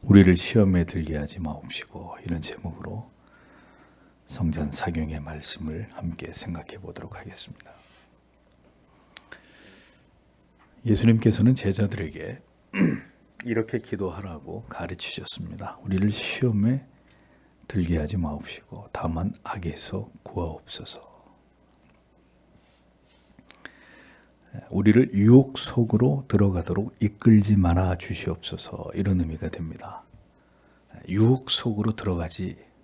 우리를 시험에 들게 하지 마옵시고, 이런 제목으로 성전 사경의 말씀을 함께 생각해 보도록 하겠습니다. 예수님께서는 제자들에게 이렇게 기도하라고 가르치셨습니다. 우리를 시험에 들게 하지 마옵시고 다만 악에서 구하옵소서. 우리를 유혹 속으로 들어가도록 이끌지 말아 주시옵소서, 이런 의미가 됩니다. 유혹 속으로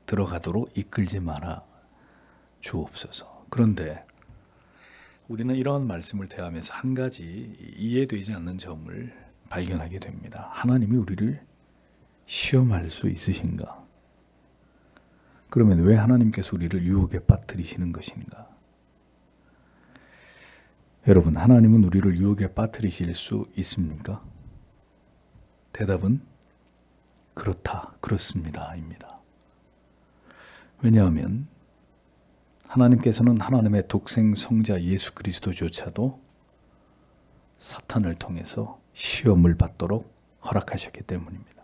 들어가도록 이끌지 말아 주옵소서. 그런데 우리는 이러한 말씀을 대하면서 한 가지 이해되지 않는 점을 발견하게 됩니다. 하나님이 우리를 시험할 수 있으신가? 그러면 왜 하나님께서 우리를 유혹에 빠뜨리시는 것인가? 여러분, 하나님은 우리를 유혹에 빠뜨리실 수 있습니까? 대답은 그렇다, 그렇습니다, 입니다. 왜냐하면 하나님께서는 하나님의 독생 성자 예수 그리스도조차도 사탄을 통해서 시험을 받도록 허락하셨기 때문입니다.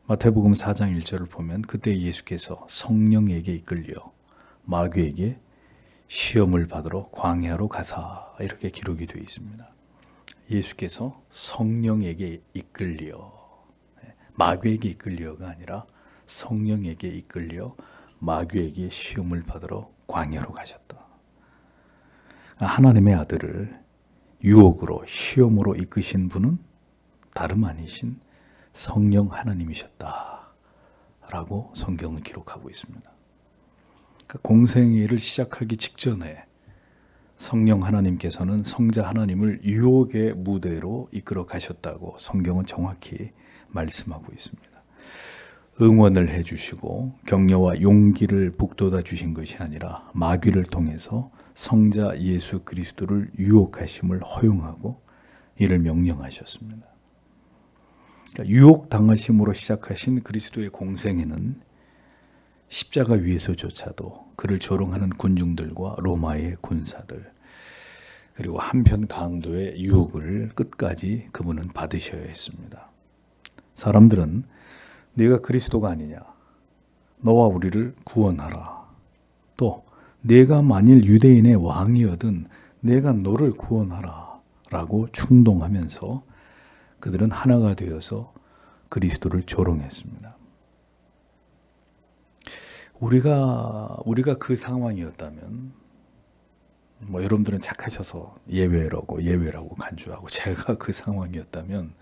마태복음 4장 1절을 보면 그때 예수께서 성령에게 이끌려 마귀에게 시험을 받으러 광야로 가사, 이렇게 기록이 되어 있습니다. 예수께서 성령에게 이끌려, 마귀에게 이끌려가 아니라 성령에게 이끌려 마귀에게 시험을 받으러 광야로 가셨다. 하나님의 아들을 유혹으로, 시험으로 이끄신 분은 다름 아니신 성령 하나님이셨다라고 성경은 기록하고 있습니다. 공생애를 시작하기 직전에 성령 하나님께서는 성자 하나님을 유혹의 무대로 이끌어 가셨다고 성경은 정확히 말씀하고 있습니다. 응원을 해주시고 격려와 용기를 북돋아 주신 것이 아니라 마귀를 통해서 성자 예수 그리스도를 유혹하심을 허용하고 이를 명령하셨습니다. 그러니까 유혹당하심으로 시작하신 그리스도의 공생애는 십자가 위에서조차도 그를 조롱하는 군중들과 로마의 군사들, 그리고 한편 강도의 유혹을 끝까지 그분은 받으셔야 했습니다. 사람들은 네가 그리스도가 아니냐, 너와 우리를 구원하라, 또 네가 만일 유대인의 왕이어든 내가 너를 구원하라 라고 충동하면서 그들은 하나가 되어서 그리스도를 조롱했습니다. 우리가 그 상황이었다면, 여러분들은 착하셔서 예외라고 간주하고, 제가 그 상황이었다면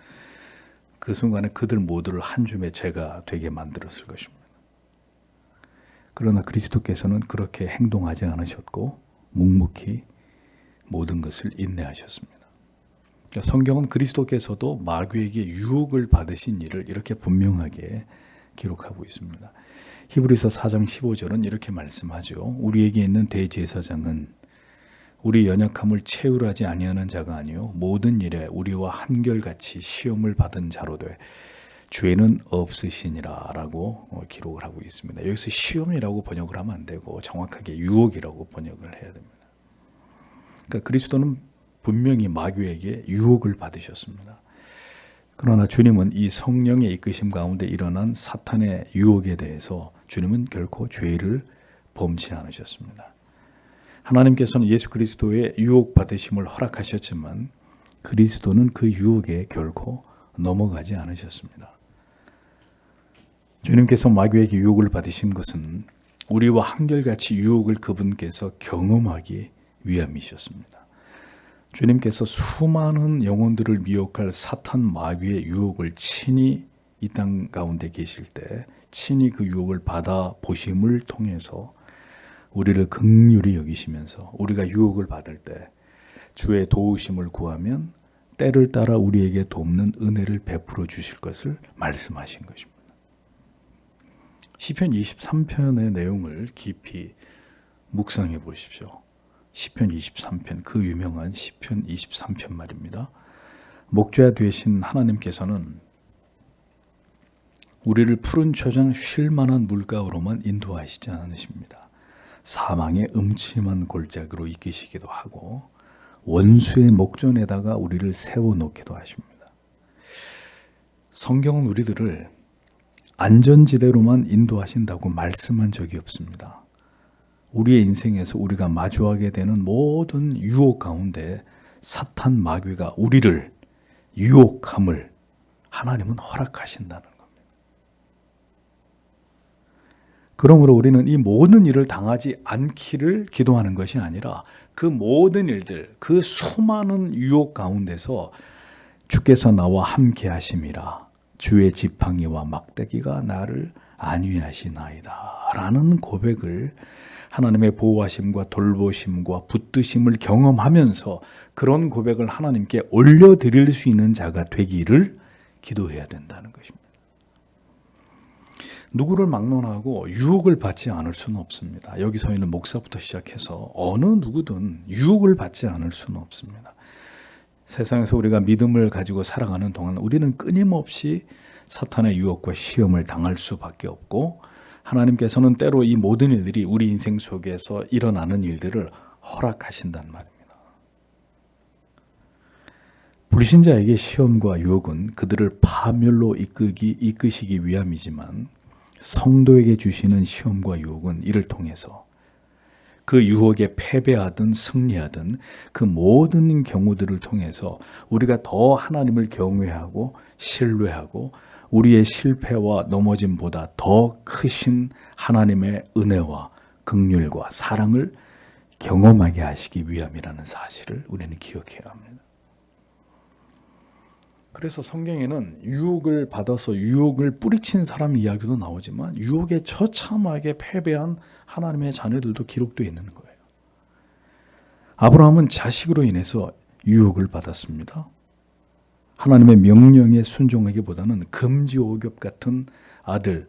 그 순간에 그들 모두를 한 줌의 죄가 되게 만들었을 것입니다. 그러나 그리스도께서는 그렇게 행동하지 않으셨고 묵묵히 모든 것을 인내하셨습니다. 그러니까 성경은 그리스도께서도 마귀에게 유혹을 받으신 일을 이렇게 분명하게 기록하고 있습니다. 히브리서 4장 15절은 이렇게 말씀하죠. 우리에게 있는 대제사장은 우리 연약함을 채울하지 아니하는 자가 아니요 모든 일에 우리와 한결같이 시험을 받은 자로 돼 죄는 없으시니라 라고 기록을 하고 있습니다. 여기서 시험이라고 번역을 하면 안 되고 정확하게 유혹이라고 번역을 해야 됩니다. 그러니까 그리스도는 분명히 마귀에게 유혹을 받으셨습니다. 그러나 주님은 이 성령의 이끄심 가운데 일어난 사탄의 유혹에 대해서 주님은 결코 죄를 범치 않으셨습니다. 하나님께서는 예수 그리스도의 유혹 받으심을 허락하셨지만 그리스도는 그 유혹에 결코 넘어가지 않으셨습니다. 주님께서 마귀에게 유혹을 받으신 것은 우리와 한결같이 유혹을 그분께서 경험하기 위함이셨습니다. 주님께서 수많은 영혼들을 미혹할 사탄 마귀의 유혹을 친히 이 땅 가운데 계실 때 친히 그 유혹을 받아 보심을 통해서 우리를 긍휼히 여기시면서 우리가 유혹을 받을 때 주의 도우심을 구하면 때를 따라 우리에게 돕는 은혜를 베풀어 주실 것을 말씀하신 것입니다. 시편 23편의 내용을 깊이 묵상해 보십시오. 시편 23편, 그 유명한 시편 23편 말입니다. 목자 되신 하나님께서는 우리를 푸른 초장 쉴 만한 물가로만 인도하시지 않으십니다. 사망의 음침한 골짜기로 이끄시기도 하고 원수의 목전에다가 우리를 세워놓기도 하십니다. 성경은 우리들을 안전지대로만 인도하신다고 말씀한 적이 없습니다. 우리의 인생에서 우리가 마주하게 되는 모든 유혹 가운데 사탄 마귀가 우리를 유혹함을 하나님은 허락하신다는 겁니다. 그러므로 우리는 이 모든 일을 당하지 않기를 기도하는 것이 아니라 그 모든 일들, 그 수많은 유혹 가운데서 주께서 나와 함께 하심이라 주의 지팡이와 막대기가 나를 안위하시나이다 라는 고백을 하나님의 보호하심과 돌보심과 붙드심을 경험하면서 그런 고백을 하나님께 올려드릴 수 있는 자가 되기를 기도해야 된다는 것입니다. 누구를 막론하고 유혹을 받지 않을 수는 없습니다. 여기서 있는 목사부터 시작해서 어느 누구든 유혹을 받지 않을 수는 없습니다. 세상에서 우리가 믿음을 가지고 살아가는 동안 우리는 끊임없이 사탄의 유혹과 시험을 당할 수밖에 없고 하나님께서는 때로 이 모든 일들이 우리 인생 속에서 일어나는 일들을 허락하신단 말입니다. 불신자에게 시험과 유혹은 그들을 파멸로 이끄시기 위함이지만 성도에게 주시는 시험과 유혹은 이를 통해서 그 유혹에 패배하든 승리하든 그 모든 경우들을 통해서 우리가 더 하나님을 경외하고 신뢰하고 우리의 실패와 넘어짐보다 더 크신 하나님의 은혜와 긍휼과 사랑을 경험하게 하시기 위함이라는 사실을 우리는 기억해야 합니다. 그래서 성경에는 유혹을 받아서 유혹을 뿌리친 사람 이야기도 나오지만 유혹에 처참하게 패배한 하나님의 자녀들도 기록되어 있는 거예요. 아브라함은 자식으로 인해서 유혹을 받았습니다. 하나님의 명령에 순종하기보다는 금지옥엽 같은 아들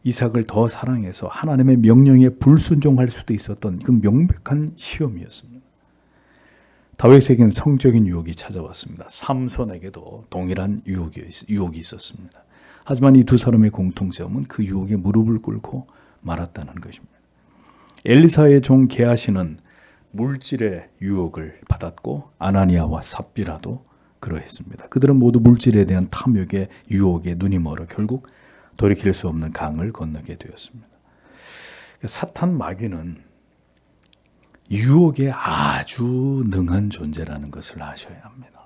이삭을 더 사랑해서 하나님의 명령에 불순종할 수도 있었던 그 명백한 시험이었습니다. 다윗에겐 성적인 유혹이 찾아왔습니다. 삼손에게도 동일한 유혹이 있었습니다. 하지만 이 두 사람의 공통점은 그 유혹에 무릎을 꿇고 말았다는 것입니다. 엘리사의 종 게하시는 물질의 유혹을 받았고 아나니아와 삽비라도 그러했습니다. 그들은 모두 물질에 대한 탐욕의 유혹에 눈이 멀어 결국 돌이킬 수 없는 강을 건너게 되었습니다. 사탄 마귀는 유혹에 아주 능한 존재라는 것을 아셔야 합니다.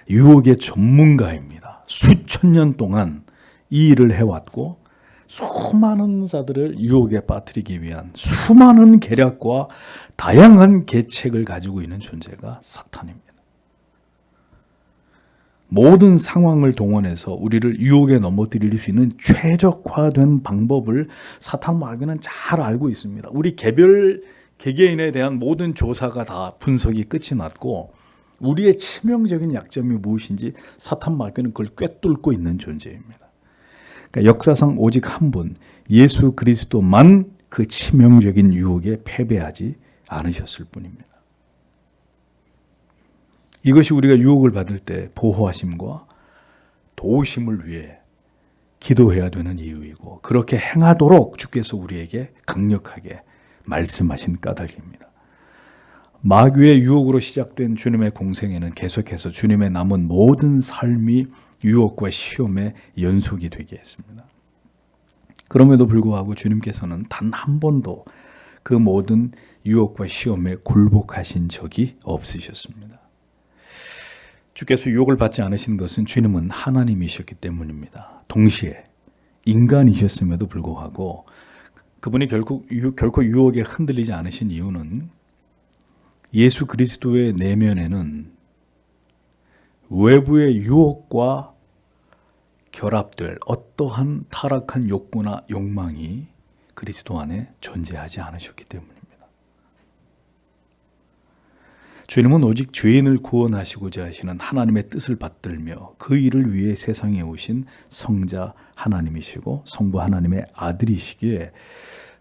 유혹의 전문가입니다. 수천 년 동안 이 일을 해왔고 수많은 자들을 유혹에 빠뜨리기 위한 수많은 계략과 다양한 계책을 가지고 있는 존재가 사탄입니다. 모든 상황을 동원해서 우리를 유혹에 넘어뜨릴 수 있는 최적화된 방법을 사탄 마귀는 잘 알고 있습니다. 우리 개별 개개인에 대한 모든 조사가 다 분석이 끝이 났고 우리의 치명적인 약점이 무엇인지 사탄 마귀는 그걸 꿰뚫고 있는 존재입니다. 그러니까 역사상 오직 한 분 예수 그리스도만 그 치명적인 유혹에 패배하지 않으셨을 뿐입니다. 이것이 우리가 유혹을 받을 때 보호하심과 도우심을 위해 기도해야 되는 이유이고 그렇게 행하도록 주께서 우리에게 강력하게 말씀하신 까닭입니다. 마귀의 유혹으로 시작된 주님의 공생에는 계속해서 주님의 남은 모든 삶이 유혹과 시험의 연속이 되게 했습니다. 그럼에도 불구하고 주님께서는 단 한 번도 그 모든 유혹과 시험에 굴복하신 적이 없으셨습니다. 주께서 유혹을 받지 않으신 것은 주님은 하나님이셨기 때문입니다. 동시에 인간이셨음에도 불구하고 그분이 결코 유혹에 흔들리지 않으신 이유는 예수 그리스도의 내면에는 외부의 유혹과 결합될 어떠한 타락한 욕구나 욕망이 그리스도 안에 존재하지 않으셨기 때문입니다. 주님은 오직 죄인을 구원하시고자 하시는 하나님의 뜻을 받들며 그 일을 위해 세상에 오신 성자 하나님이시고 성부 하나님의 아들이시기에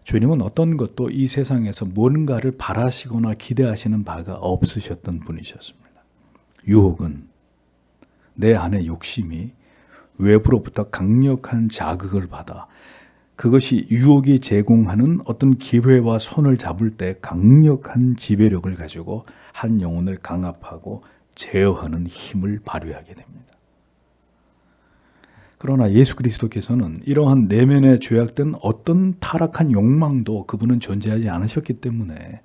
주님은 어떤 것도 이 세상에서 뭔가를 바라시거나 기대하시는 바가 없으셨던 분이셨습니다. 유혹은 내 안의 욕심이 외부로부터 강력한 자극을 받아 그것이 유혹이 제공하는 어떤 기회와 손을 잡을 때 강력한 지배력을 가지고 한 영혼을 강압하고 제어하는 힘을 발휘하게 됩니다. 그러나 예수 그리스도께서는 이러한 내면에 죄악된 어떤 타락한 욕망도 그분은 존재하지 않으셨기 때문에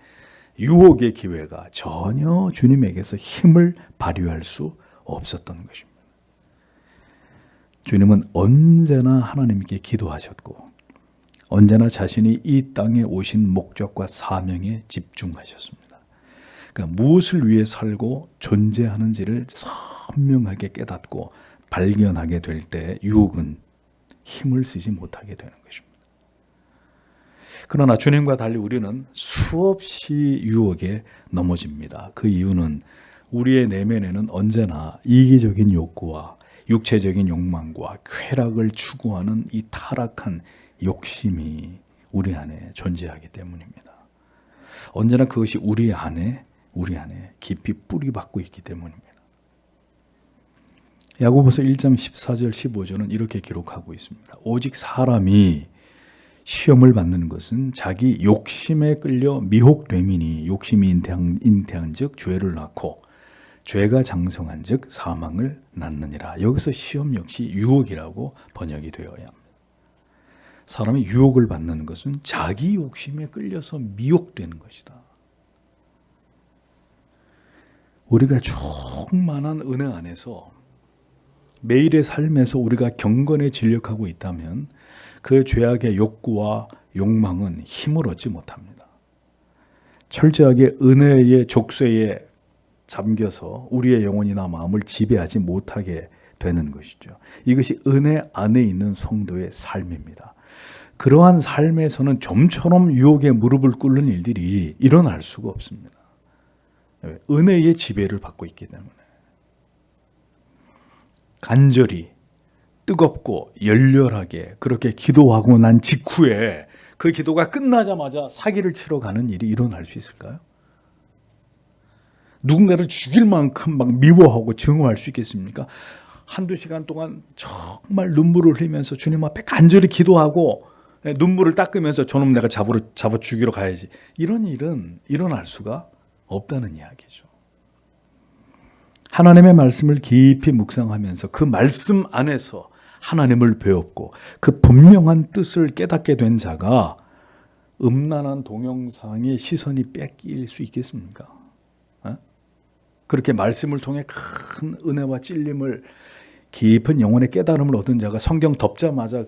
유혹의 기회가 전혀 주님에게서 힘을 발휘할 수 없었던 것입니다. 주님은 언제나 하나님께 기도하셨고 언제나 자신이 이 땅에 오신 목적과 사명에 집중하셨습니다. 그러니까 무엇을 위해 살고 존재하는지를 선명하게 깨닫고 발견하게 될 때 유혹은 힘을 쓰지 못하게 되는 것입니다. 그러나 주님과 달리 우리는 수없이 유혹에 넘어집니다. 그 이유는 우리의 내면에는 언제나 이기적인 욕구와 육체적인 욕망과 쾌락을 추구하는 이 타락한 욕심이 우리 안에 존재하기 때문입니다. 언제나 그것이 우리 안에 깊이 뿌리박고 있기 때문입니다. 야고보서 1장 14절 15절은 이렇게 기록하고 있습니다. 오직 사람이 시험을 받는 것은 자기 욕심에 끌려 미혹됨이니 욕심이 잉태한 즉 죄를 낳고 죄가 장성한 즉 사망을 낳느니라. 여기서 시험 역시 유혹이라고 번역이 되어야 합니다. 사람이 유혹을 받는 것은 자기 욕심에 끌려서 미혹되는 것이다. 우리가 충만한 은혜 안에서 매일의 삶에서 우리가 경건에 진력하고 있다면 그 죄악의 욕구와 욕망은 힘을 얻지 못합니다. 철저하게 은혜의 족쇄에 잠겨서 우리의 영혼이나 마음을 지배하지 못하게 되는 것이죠. 이것이 은혜 안에 있는 성도의 삶입니다. 그러한 삶에서는 좀처럼 유혹에 무릎을 꿇는 일들이 일어날 수가 없습니다. 은혜의 지배를 받고 있기 때문에. 간절히 뜨겁고 열렬하게 그렇게 기도하고 난 직후에 그 기도가 끝나자마자 사기를 치러 가는 일이 일어날 수 있을까요? 누군가를 죽일 만큼 막 미워하고 증오할 수 있겠습니까? 한두 시간 동안 정말 눈물을 흘리면서 주님 앞에 간절히 기도하고 눈물을 닦으면서 저놈 내가 잡아 죽이러 가야지. 이런 일은 일어날 수가 없다는 이야기죠. 하나님의 말씀을 깊이 묵상하면서 그 말씀 안에서 하나님을 배웠고 그 분명한 뜻을 깨닫게 된 자가 음란한 동영상의 시선이 뺏길 수 있겠습니까? 그렇게 말씀을 통해 큰 은혜와 찔림을 깊은 영혼의 깨달음을 얻은 자가 성경 덮자마자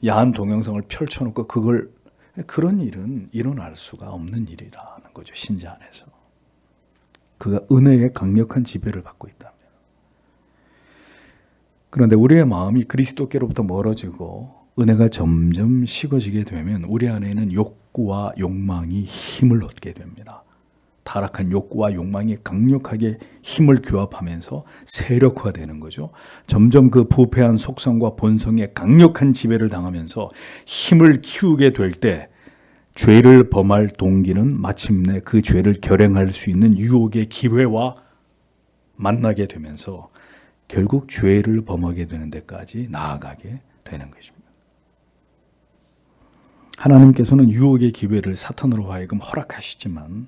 야한 동영상을 펼쳐놓고 그런 일은 일어날 수가 없는 일이라는 거죠. 신자 안에서. 그가 은혜의 강력한 지배를 받고 있다면. 그런데 우리의 마음이 그리스도께로부터 멀어지고 은혜가 점점 식어지게 되면 우리 안에 있는 욕구와 욕망이 힘을 얻게 됩니다. 타락한 욕구와 욕망이 강력하게 힘을 규합하면서 세력화되는 거죠. 점점 그 부패한 속성과 본성에 강력한 지배를 당하면서 힘을 키우게 될 때 죄를 범할 동기는 마침내 그 죄를 결행할 수 있는 유혹의 기회와 만나게 되면서 결국 죄를 범하게 되는 데까지 나아가게 되는 것입니다. 하나님께서는 유혹의 기회를 사탄으로 하여금 허락하시지만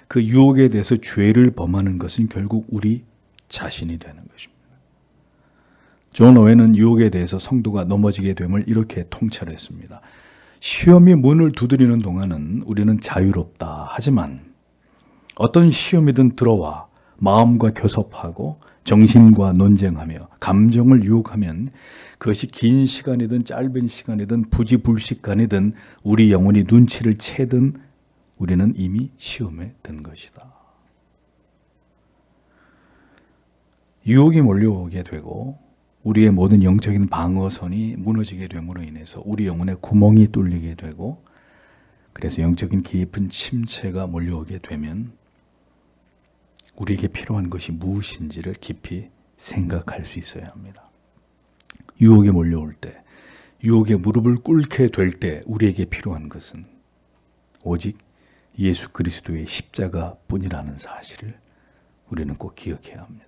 그 유혹에 대해서 죄를 범하는 것은 결국 우리 자신이 되는 것입니다. 존 오웬은 유혹에 대해서 성도가 넘어지게 됨을 이렇게 통찰했습니다. 시험이 문을 두드리는 동안은 우리는 자유롭다. 하지만 어떤 시험이든 들어와 마음과 교섭하고 정신과 논쟁하며 감정을 유혹하면 그것이 긴 시간이든 짧은 시간이든 부지불식간이든 우리 영혼이 눈치를 채든 우리는 이미 시험에 든 것이다. 유혹이 몰려오게 되고 우리의 모든 영적인 방어선이 무너지게 됨으로 인해서 우리 영혼에 구멍이 뚫리게 되고 그래서 영적인 깊은 침체가 몰려오게 되면 우리에게 필요한 것이 무엇인지를 깊이 생각할 수 있어야 합니다. 유혹에 몰려올 때, 유혹에 무릎을 꿇게 될 때 우리에게 필요한 것은 오직 예수 그리스도의 십자가뿐이라는 사실을 우리는 꼭 기억해야 합니다.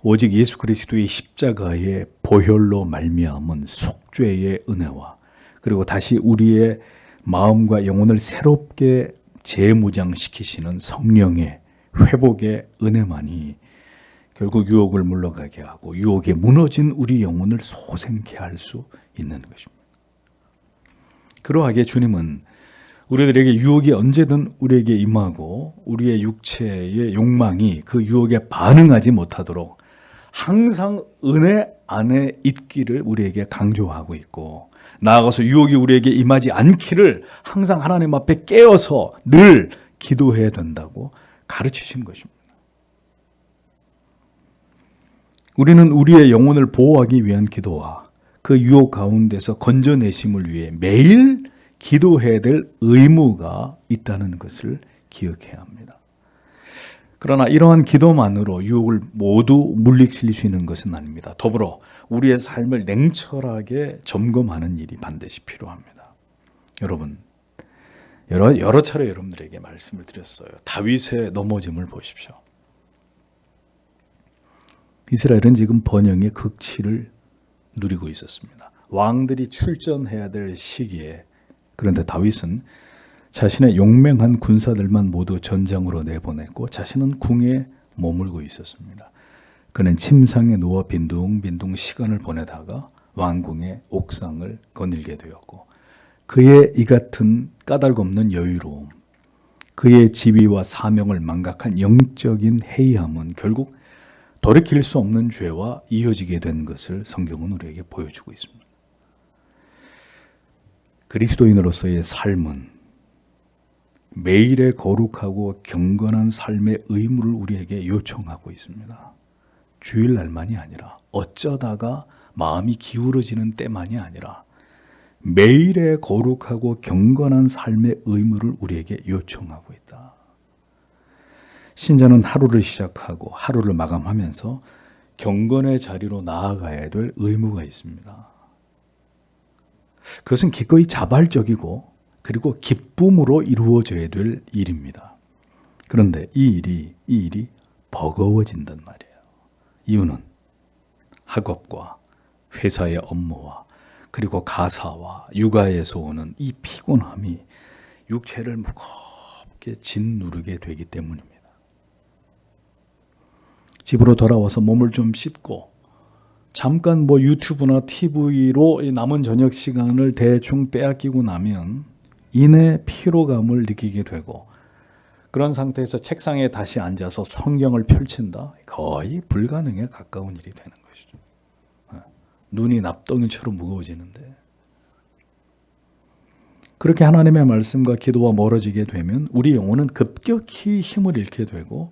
오직 예수 그리스도의 십자가의 보혈로 말미암은 속죄의 은혜와 그리고 다시 우리의 마음과 영혼을 새롭게 재무장시키시는 성령의 회복의 은혜만이 결국 유혹을 물러가게 하고 유혹에 무너진 우리 영혼을 소생케 할 수 있는 것입니다. 그러하게 주님은 우리들에게 유혹이 언제든 우리에게 임하고 우리의 육체의 욕망이 그 유혹에 반응하지 못하도록 항상 은혜 안에 있기를 우리에게 강조하고 있고, 나아가서 유혹이 우리에게 임하지 않기를 항상 하나님 앞에 깨어서 늘 기도해야 된다고 가르치신 것입니다. 우리는 우리의 영혼을 보호하기 위한 기도와 그 유혹 가운데서 건져내심을 위해 매일 기도해야 될 의무가 있다는 것을 기억해야 합니다. 그러나 이러한 기도만으로 유혹을 모두 물리칠 수 있는 것은 아닙니다. 더불어 우리의 삶을 냉철하게 점검하는 일이 반드시 필요합니다. 여러분, 여러 차례 여러분들에게 말씀을 드렸어요. 다윗의 넘어짐을 보십시오. 이스라엘은 지금 번영의 극치를 누리고 있었습니다. 왕들이 출전해야 될 시기에, 그런데 다윗은 자신의 용맹한 군사들만 모두 전장으로 내보냈고 자신은 궁에 머물고 있었습니다. 그는 침상에 누워 빈둥빈둥 시간을 보내다가 왕궁의 옥상을 거닐게 되었고, 그의 이 같은 까닭없는 여유로움, 그의 지위와 사명을 망각한 영적인 해이함은 결국 돌이킬 수 없는 죄와 이어지게 된 것을 성경은 우리에게 보여주고 있습니다. 그리스도인으로서의 삶은 매일의 거룩하고 경건한 삶의 의무를 우리에게 요청하고 있습니다. 주일날만이 아니라, 어쩌다가 마음이 기울어지는 때만이 아니라 매일의 거룩하고 경건한 삶의 의무를 우리에게 요청하고 있다. 신자는 하루를 시작하고 하루를 마감하면서 경건의 자리로 나아가야 될 의무가 있습니다. 그것은 기꺼이 자발적이고 그리고 기쁨으로 이루어져야 될 일입니다. 그런데 이 일이 버거워진단 말이에요. 이유는 학업과 회사의 업무와 그리고 가사와 육아에서 오는 이 피곤함이 육체를 무겁게 짓누르게 되기 때문입니다. 집으로 돌아와서 몸을 좀 씻고 잠깐 유튜브나 TV로 남은 저녁 시간을 대충 빼앗기고 나면 이내 피로감을 느끼게 되고, 그런 상태에서 책상에 다시 앉아서 성경을 펼친다? 거의 불가능에 가까운 일이 되는 것이죠. 눈이 납덩이처럼 무거워지는데, 그렇게 하나님의 말씀과 기도와 멀어지게 되면 우리 영혼은 급격히 힘을 잃게 되고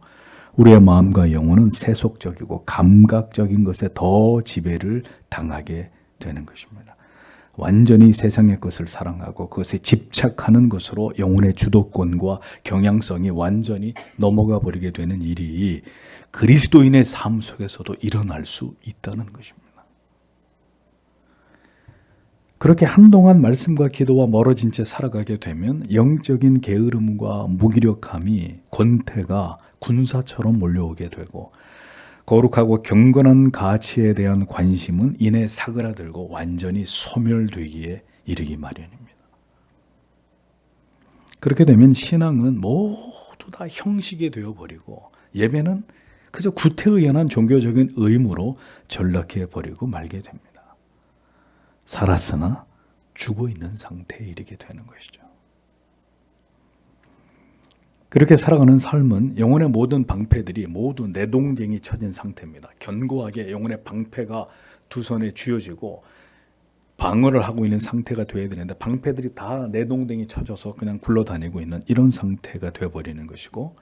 우리의 마음과 영혼은 세속적이고 감각적인 것에 더 지배를 당하게 되는 것입니다. 완전히 세상의 것을 사랑하고 그것에 집착하는 것으로 영혼의 주도권과 경향성이 완전히 넘어가 버리게 되는 일이 그리스도인의 삶 속에서도 일어날 수 있다는 것입니다. 그렇게 한동안 말씀과 기도와 멀어진 채 살아가게 되면 영적인 게으름과 무기력함이, 권태가 군사처럼 몰려오게 되고 거룩하고 경건한 가치에 대한 관심은 이내 사그라들고 완전히 소멸되기에 이르기 마련입니다. 그렇게 되면 신앙은 모두 다 형식이 되어버리고 예배는 그저 구태의연한 종교적인 의무로 전락해버리고 말게 됩니다. 살았으나 죽어있는 상태에 이르게 되는 것이죠. 그렇게 살아가는 삶은 영혼의 모든 방패들이 모두 내동쟁이 쳐진 상태입니다. 견고하게 영혼의 방패가 두 손에 쥐어지고 방어를 하고 있는 상태가 되어야 되는데 방패들이 다 내동댕이 쳐져서 그냥 굴러다니고 있는 이런 상태가 되어버리는 것이고,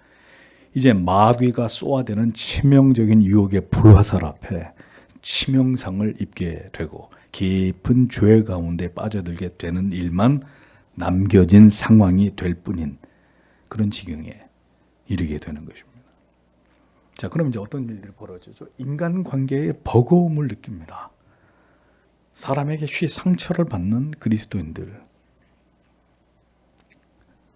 이제 마귀가 쏘아대는 치명적인 유혹의 불화살 앞에 치명상을 입게 되고 깊은 죄 가운데 빠져들게 되는 일만 남겨진 상황이 될 뿐인 그런 지경에 이르게 되는 것입니다. 자, 그럼 이제 어떤 일들이 벌어지죠? 인간관계의 버거움을 느낍니다. 사람에게 쉬 상처를 받는 그리스도인들.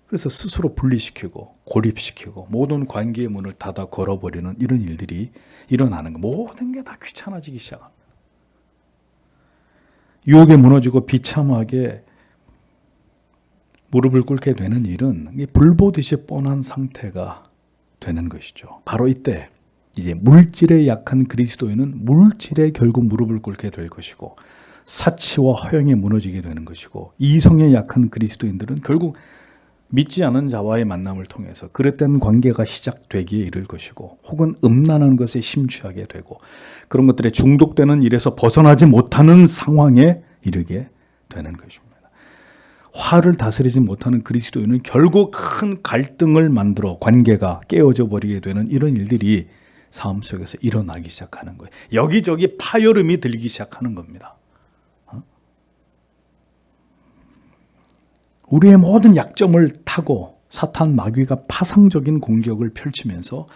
그래서 스스로 분리시키고 고립시키고 모든 관계의 문을 닫아 걸어버리는 이런 일들이 일어나는 거. 모든 게 다 귀찮아지기 시작합니다. 유혹에 무너지고 비참하게 무릎을 꿇게 되는 일은 불보듯이 뻔한 상태가 되는 것이죠. 바로 이때 이제 물질에 약한 그리스도인은 물질에 결국 무릎을 꿇게 될 것이고 사치와 허영에 무너지게 되는 것이고, 이성에 약한 그리스도인들은 결국 믿지 않은 자와의 만남을 통해서 그릇된 관계가 시작되기에 이를 것이고, 혹은 음란한 것에 심취하게 되고 그런 것들에 중독되는 일에서 벗어나지 못하는 상황에 이르게 되는 것입니다. 화를 다스리지 못하는 그리스도인은 결국 큰 갈등을 만들어 관계가 깨어져 버리게 되는 이런 일들이 삶 속에서 일어나기 시작하는 거예요. 여기저기 파열음이 들기 시작하는 겁니다. 우리의 모든 약점을 타고 사탄 마귀가 파상적인 공격을 펼치면서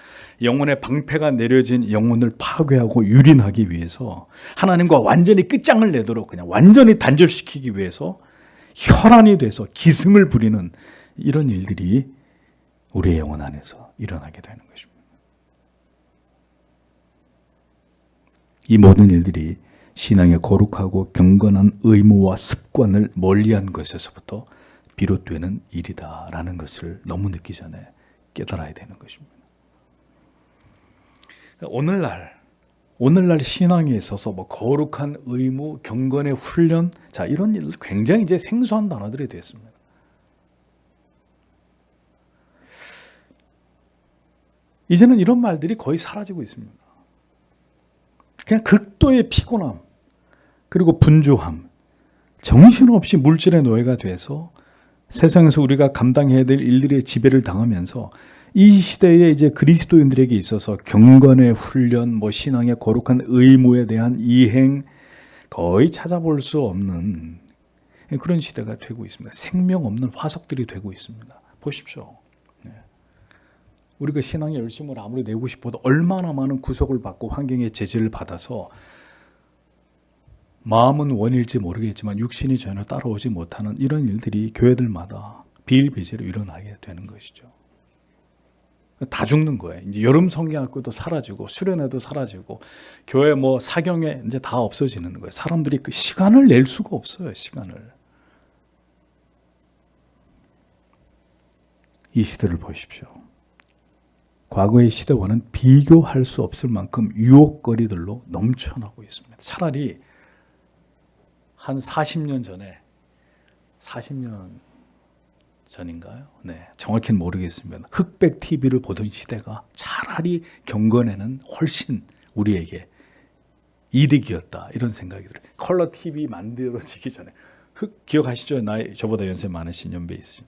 영혼의 방패가 내려진 영혼을 파괴하고 유린하기 위해서, 하나님과 완전히 끝장을 내도록 그냥 완전히 단절시키기 위해서 혈안이 돼서 기승을 부리는 이런 일들이 우리의 영혼 안에서 일어나게 되는 것입니다. 이 모든 일들이 신앙의 거룩하고 경건한 의무와 습관을 멀리한 것에서부터 비롯되는 일이다라는 것을 너무 늦기 전에 깨달아야 되는 것입니다. 오늘날 신앙에 있어서 뭐 거룩한 의무, 경건의 훈련, 자, 이런 일들 굉장히 이제 생소한 단어들이 됐습니다. 이제는 이런 말들이 거의 사라지고 있습니다. 그냥 극도의 피곤함, 그리고 분주함, 정신없이 물질의 노예가 돼서 세상에서 우리가 감당해야 될 일들의 지배를 당하면서 이 시대에 이제 그리스도인들에게 있어서 경건의 훈련, 뭐 신앙의 거룩한 의무에 대한 이행 거의 찾아볼 수 없는 그런 시대가 되고 있습니다. 생명 없는 화석들이 되고 있습니다. 보십시오. 우리가 신앙의 열심을 아무리 내고 싶어도 얼마나 많은 구속을 받고 환경의 제재를 받아서 마음은 원일지 모르겠지만 육신이 전혀 따라오지 못하는 이런 일들이 교회들마다 비일비재로 일어나게 되는 것이죠. 다 죽는 거예요. 이제 여름 성경학교도 사라지고 수련회도 사라지고 교회 뭐 사경회 이제 다 없어지는 거예요. 사람들이 그 시간을 낼 수가 없어요. 시간을. 이 시대를 보십시오. 과거의 시대와는 비교할 수 없을 만큼 유혹거리들로 넘쳐나고 있습니다. 차라리 한 40년 전에, 40년 전인가요? 네, 정확히는 모르겠습니다. 흑백 TV를 보던 시대가 차라리 경건에는 훨씬 우리에게 이득이었다, 이런 생각이 들어요. 컬러 TV 만들어지기 전에 기억하시죠? 저보다 연세 많으신 연배 있으신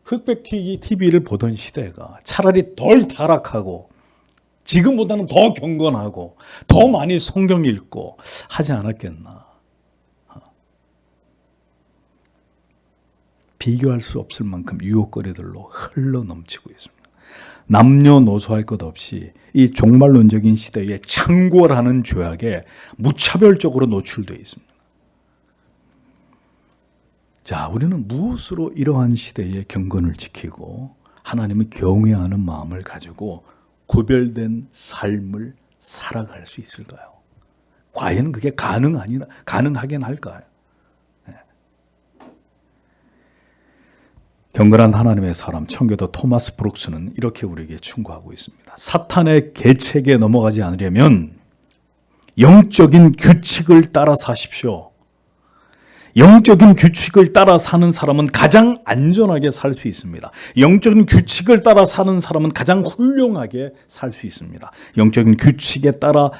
흑백 TV를 보던 시대가 차라리 덜 타락하고 지금보다는 더 경건하고 더 많이 성경 읽고 하지 않았겠나. 비교할 수 없을 만큼 유혹거리들로 흘러 넘치고 있습니다. 남녀노소할 것 없이 이 종말론적인 시대에 창궐하는 죄악에 무차별적으로 노출되어 있습니다. 자, 우리는 무엇으로 이러한 시대에 경건을 지키고 하나님을 경외하는 마음을 가지고 구별된 삶을 살아갈 수 있을까요? 과연 그게 가능하긴 할까요? 경건한 하나님의 사람 청교도 토마스 브룩스는 이렇게 우리에게 충고하고 있습니다. 사탄의 계책에 넘어가지 않으려면 영적인 규칙을 따라 사십시오. 영적인 규칙을 따라 사는 사람은 가장 안전하게 살 수 있습니다. 영적인 규칙을 따라 사는 사람은 가장 훌륭하게 살 수 있습니다. 영적인 규칙에 따라,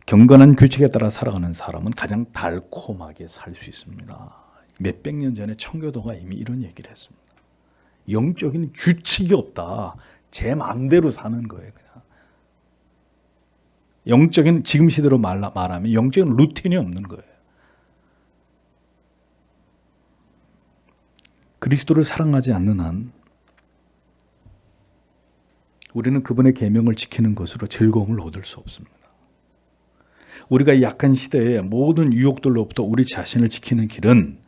경건한 규칙에 따라 살아가는 사람은 가장 달콤하게 살 수 있습니다. 몇백 년 전에 청교도가 이미 이런 얘기를 했습니다. 영적인 규칙이 없다. 제 마음대로 사는 거예요. 그냥. 영적인, 지금 시대로 말하면 영적인 루틴이 없는 거예요. 그리스도를 사랑하지 않는 한 우리는 그분의 계명을 지키는 것으로 즐거움을 얻을 수 없습니다. 우리가 약한 시대에 모든 유혹들로부터 우리 자신을 지키는 길은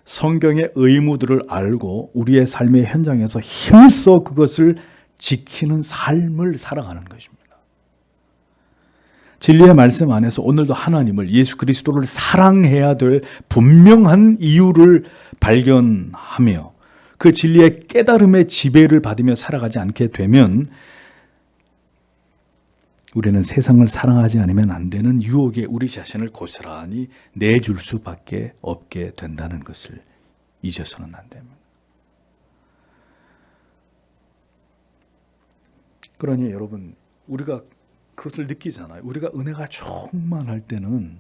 성경의 의무들을 알고 우리의 삶의 현장에서 힘써 그것을 지키는 삶을 살아가는 것입니다. 진리의 말씀 안에서 오늘도 하나님을, 예수 그리스도를 사랑해야 될 분명한 이유를 발견하며 그 진리의 깨달음의 지배를 받으며 살아가지 않게 되면 우리는 세상을 사랑하지 않으면 안 되는 유혹에 우리 자신을 고스란히 내줄 수밖에 없게 된다는 것을 잊어서는 안 됩니다. 그러니 여러분, 우리가 그것을 느끼잖아요. 우리가 은혜가 충만할 때는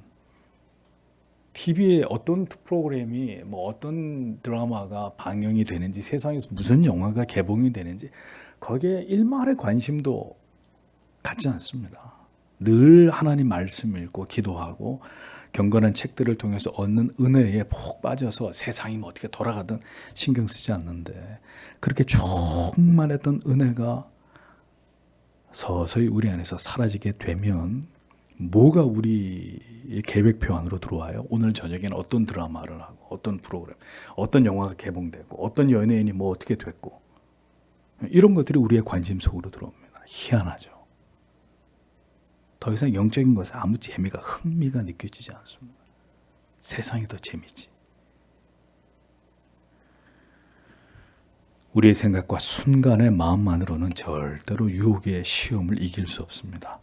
TV에 어떤 프로그램이 어떤 드라마가 방영이 되는지, 세상에서 무슨 영화가 개봉이 되는지 거기에 일말의 관심도 갖지 않습니다. 늘 하나님 말씀 읽고 기도하고 경건한 책들을 통해서 얻는 은혜에 푹 빠져서 세상이 어떻게 돌아가든 신경 쓰지 않는데, 그렇게 충만했던 은혜가 서서히 우리 안에서 사라지게 되면 뭐가 우리의 계획표 안으로 들어와요? 오늘 저녁에는 어떤 드라마를 하고, 어떤 프로그램, 어떤 영화가 개봉되고, 어떤 연예인이 어떻게 됐고, 이런 것들이 우리의 관심 속으로 들어옵니다. 희한하죠. 더 이상 영적인 것에 아무 재미가, 흥미가 느껴지지 않습니다. 세상이 더 재미지. 우리의 생각과 순간의 마음만으로는 절대로 유혹의 시험을 이길 수 없습니다.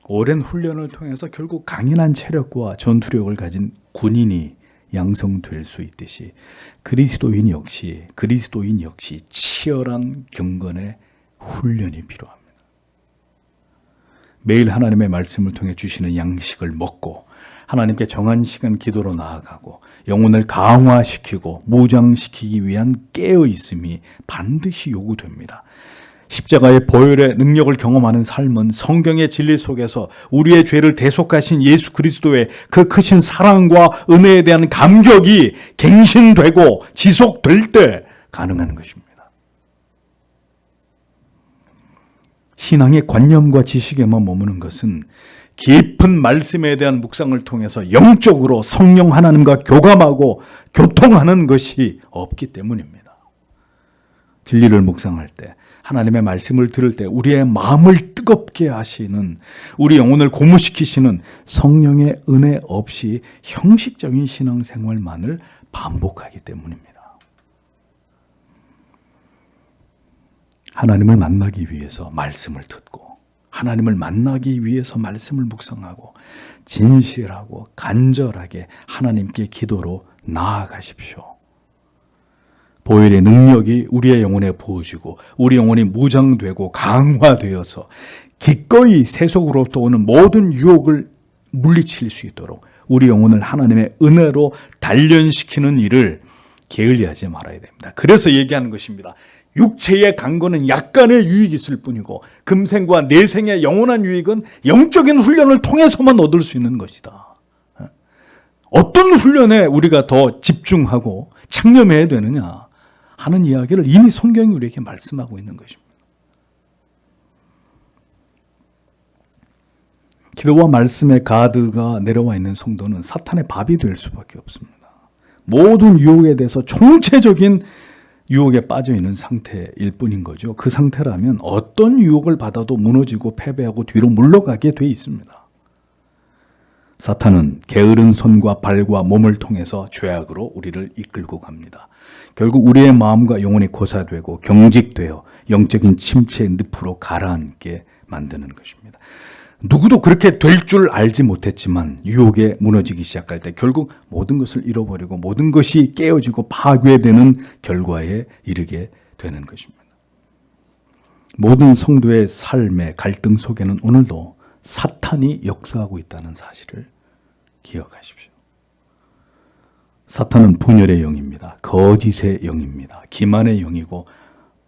오랜 훈련을 통해서 결국 강인한 체력과 전투력을 가진 군인이 양성될 수 있듯이 그리스도인 역시 치열한 경건의 훈련이 필요합니다. 매일 하나님의 말씀을 통해 주시는 양식을 먹고 하나님께 정한 시간 기도로 나아가고 영혼을 강화시키고 무장시키기 위한 깨어있음이 반드시 요구됩니다. 십자가의 보혈의 능력을 경험하는 삶은 성경의 진리 속에서 우리의 죄를 대속하신 예수 그리스도의 그 크신 사랑과 은혜에 대한 감격이 갱신되고 지속될 때 가능한 것입니다. 신앙의 관념과 지식에만 머무는 것은 깊은 말씀에 대한 묵상을 통해서 영적으로 성령 하나님과 교감하고 교통하는 것이 없기 때문입니다. 진리를 묵상할 때, 하나님의 말씀을 들을 때 우리의 마음을 뜨겁게 하시는, 우리 영혼을 고무시키시는 성령의 은혜 없이 형식적인 신앙생활만을 반복하기 때문입니다. 하나님을 만나기 위해서 말씀을 듣고, 하나님을 만나기 위해서 말씀을 묵상하고 진실하고 간절하게 하나님께 기도로 나아가십시오. 보혈의 능력이 우리의 영혼에 부어지고 우리 영혼이 무장되고 강화되어서 기꺼이 세속으로부터 오는 모든 유혹을 물리칠 수 있도록 우리 영혼을 하나님의 은혜로 단련시키는 일을 게을리하지 말아야 됩니다. 그래서 얘기하는 것입니다. 육체의 강건은 약간의 유익이 있을 뿐이고 금생과 내생의 영원한 유익은 영적인 훈련을 통해서만 얻을 수 있는 것이다. 어떤 훈련에 우리가 더 집중하고 창념해야 되느냐 하는 이야기를 이미 성경이 우리에게 말씀하고 있는 것입니다. 기도와 말씀의 가드가 내려와 있는 성도는 사탄의 밥이 될 수밖에 없습니다. 모든 유혹에 대해서 총체적인 유혹에 빠져 있는 상태일 뿐인 거죠. 그 상태라면 어떤 유혹을 받아도 무너지고 패배하고 뒤로 물러가게 돼 있습니다. 사탄은 게으른 손과 발과 몸을 통해서 죄악으로 우리를 이끌고 갑니다. 결국 우리의 마음과 영혼이 고사되고 경직되어 영적인 침체의 늪으로 가라앉게 만드는 것입니다. 누구도 그렇게 될 줄 알지 못했지만 유혹에 무너지기 시작할 때 결국 모든 것을 잃어버리고 모든 것이 깨어지고 파괴되는 결과에 이르게 되는 것입니다. 모든 성도의 삶의 갈등 속에는 오늘도 사탄이 역사하고 있다는 사실을 기억하십시오. 사탄은 분열의 영입니다. 거짓의 영입니다. 기만의 영이고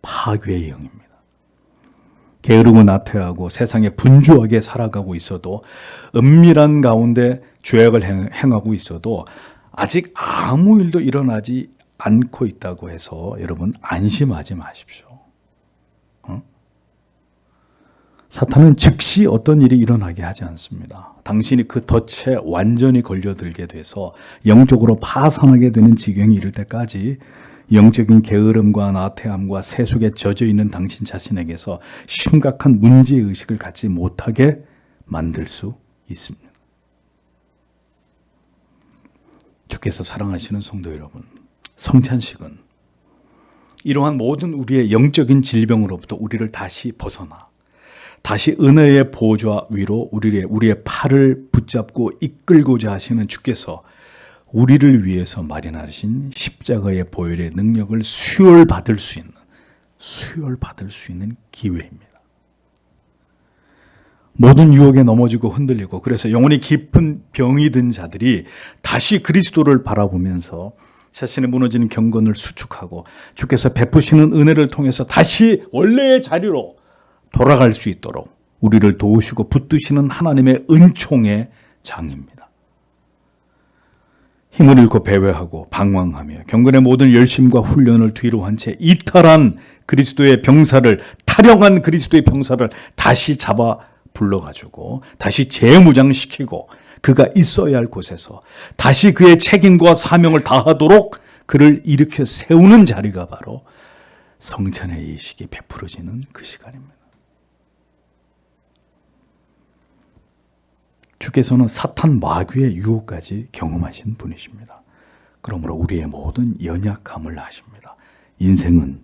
파괴의 영입니다. 게으르고 나태하고 세상에 분주하게 살아가고 있어도, 은밀한 가운데 죄악을 행하고 있어도 아직 아무 일도 일어나지 않고 있다고 해서 여러분 안심하지 마십시오. 사탄은 즉시 어떤 일이 일어나게 하지 않습니다. 당신이 그 덫에 완전히 걸려들게 돼서 영적으로 파산하게 되는 지경이 이를 때까지 영적인 게으름과 나태함과 세속에 젖어 있는 당신 자신에게서 심각한 문제의식을 갖지 못하게 만들 수 있습니다. 주께서 사랑하시는 성도 여러분, 성찬식은 이러한 모든 우리의 영적인 질병으로부터 우리를 다시 벗어나 다시 은혜의 보좌 위로 우리의 팔을 붙잡고 이끌고자 하시는 주께서 우리를 위해서 마련하신 십자가의 보혈의 능력을 수혈받을 수 있는 기회입니다. 모든 유혹에 넘어지고 흔들리고 그래서 영혼이 깊은 병이 든 자들이 다시 그리스도를 바라보면서 자신의 무너지는 경건을 수축하고 주께서 베푸시는 은혜를 통해서 다시 원래의 자리로 돌아갈 수 있도록 우리를 도우시고 붙드시는 하나님의 은총의 장입니다. 힘을 잃고 배회하고 방황하며 경건의 모든 열심과 훈련을 뒤로 한 채 이탈한 그리스도의 병사를, 탈영한 그리스도의 병사를 다시 잡아 불러가지고 다시 재무장시키고 그가 있어야 할 곳에서 다시 그의 책임과 사명을 다하도록 그를 일으켜 세우는 자리가 바로 성찬의 의식이 베풀어지는 그 시간입니다. 주께서는 사탄 마귀의 유혹까지 경험하신 분이십니다. 그러므로 우리의 모든 연약함을 아십니다. 인생은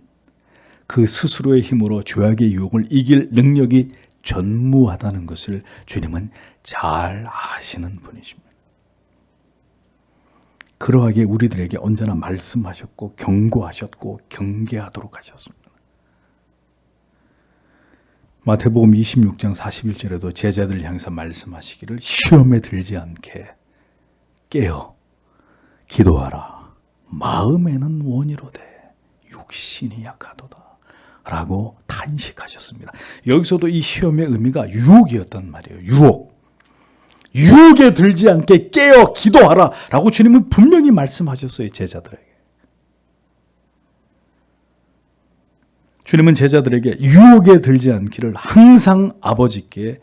그 스스로의 힘으로 죄악의 유혹을 이길 능력이 전무하다는 것을 주님은 잘 아시는 분이십니다. 그러하기에 우리들에게 언제나 말씀하셨고 경고하셨고 경계하도록 하셨습니다. 마태복음 26장 41절에도 제자들 향해서 말씀하시기를 시험에 들지 않게 깨어 기도하라. 마음에는 원이로되 육신이 약하도다 라고 탄식하셨습니다. 여기서도 이 시험의 의미가 유혹이었단 말이에요. 유혹에 들지 않게 깨어 기도하라 라고 주님은 분명히 말씀하셨어요. 제자들에게. 주님은 제자들에게 유혹에 들지 않기를 항상 아버지께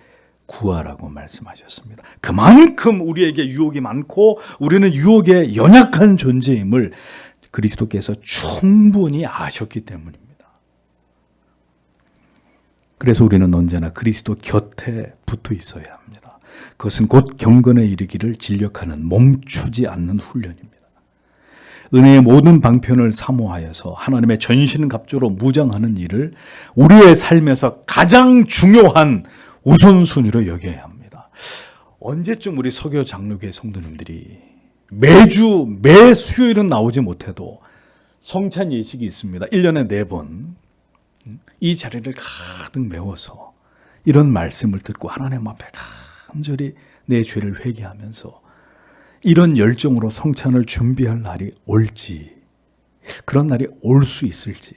구하라고 말씀하셨습니다. 그만큼 우리에게 유혹이 많고 우리는 유혹에 연약한 존재임을 그리스도께서 충분히 아셨기 때문입니다. 그래서 우리는 언제나 그리스도 곁에 붙어 있어야 합니다. 그것은 곧 경건에 이르기를 진력하는 멈추지 않는 훈련입니다. 은혜의 모든 방편을 사모하여서 하나님의 전신갑주로 무장하는 일을 우리의 삶에서 가장 중요한 우선순위로 여겨야 합니다. 언제쯤 우리 서교 장로교회 성도님들이 매 수요일은 나오지 못해도 성찬 예식이 있습니다. 1년에 4번 이 자리를 가득 메워서 이런 말씀을 듣고 하나님 앞에 간절히 내 죄를 회개하면서 이런 열정으로 성찬을 준비할 날이 올지, 그런 날이 올 수 있을지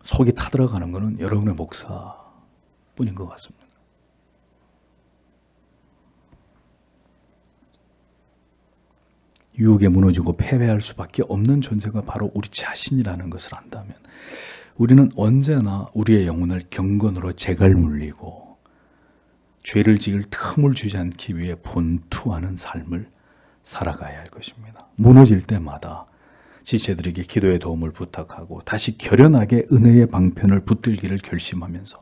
속이 타들어가는 것은 여러분의 목사뿐인 것 같습니다. 유혹에 무너지고 패배할 수밖에 없는 존재가 바로 우리 자신이라는 것을 안다면 우리는 언제나 우리의 영혼을 경건으로 제갈물리고 죄를 지을 틈을 주지 않기 위해 본투하는 삶을 살아가야 할 것입니다. 무너질 때마다 지체들에게 기도의 도움을 부탁하고 다시 결연하게 은혜의 방편을 붙들기를 결심하면서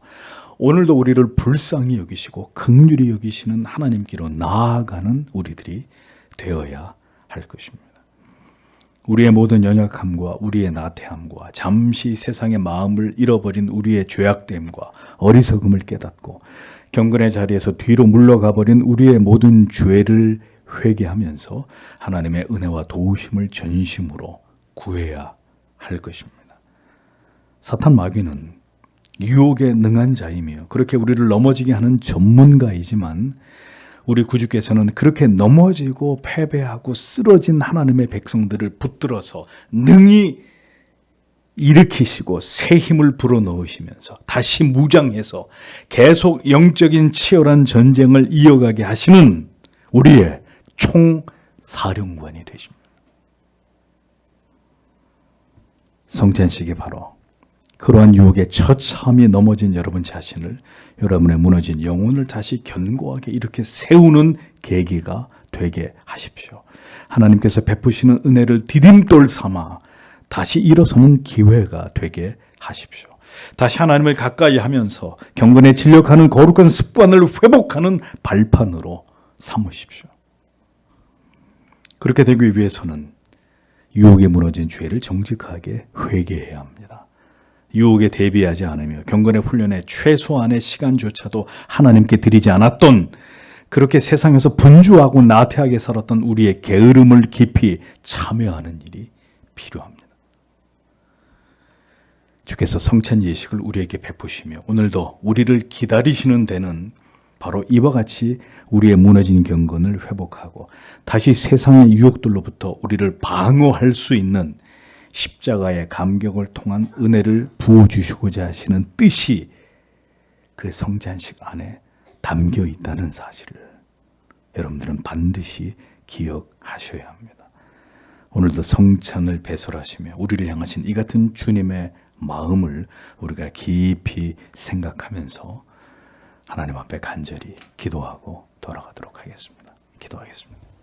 오늘도 우리를 불쌍히 여기시고 긍휼히 여기시는 하나님께로 나아가는 우리들이 되어야 할 것입니다. 우리의 모든 연약함과 우리의 나태함과 잠시 세상의 마음을 잃어버린 우리의 죄악됨과 어리석음을 깨닫고 경건의 자리에서 뒤로 물러가 버린 우리의 모든 죄를 회개하면서 하나님의 은혜와 도우심을 전심으로 구해야 할 것입니다. 사탄 마귀는 유혹에 능한 자이며 그렇게 우리를 넘어지게 하는 전문가이지만 우리 구주께서는 그렇게 넘어지고 패배하고 쓰러진 하나님의 백성들을 붙들어서 능히 일으키시고 새 힘을 불어넣으시면서 다시 무장해서 계속 영적인 치열한 전쟁을 이어가게 하시는 우리의 총사령관이 되십니다. 성찬식이 바로 그러한 유혹에 처참히 넘어진 여러분 자신을, 여러분의 무너진 영혼을 다시 견고하게 이렇게 세우는 계기가 되게 하십시오. 하나님께서 베푸시는 은혜를 디딤돌 삼아 다시 일어서는 기회가 되게 하십시오. 다시 하나님을 가까이 하면서 경건에 진력하는 거룩한 습관을 회복하는 발판으로 삼으십시오. 그렇게 되기 위해서는 유혹에 무너진 죄를 정직하게 회개해야 합니다. 유혹에 대비하지 않으며 경건의 훈련에 최소한의 시간조차도 하나님께 드리지 않았던, 그렇게 세상에서 분주하고 나태하게 살았던 우리의 게으름을 깊이 참여하는 일이 필요합니다. 주께서 성찬 예식을 우리에게 베푸시며 오늘도 우리를 기다리시는 데는 바로 이와 같이 우리의 무너진 경건을 회복하고 다시 세상의 유혹들로부터 우리를 방어할 수 있는 십자가의 감격을 통한 은혜를 부어주시고자 하시는 뜻이 그 성찬식 안에 담겨 있다는 사실을 여러분들은 반드시 기억하셔야 합니다. 오늘도 성찬을 배설하시며 우리를 향하신 이 같은 주님의 마음을 우리가 깊이 생각하면서 하나님 앞에 간절히 기도하고 돌아가도록 하겠습니다. 기도하겠습니다.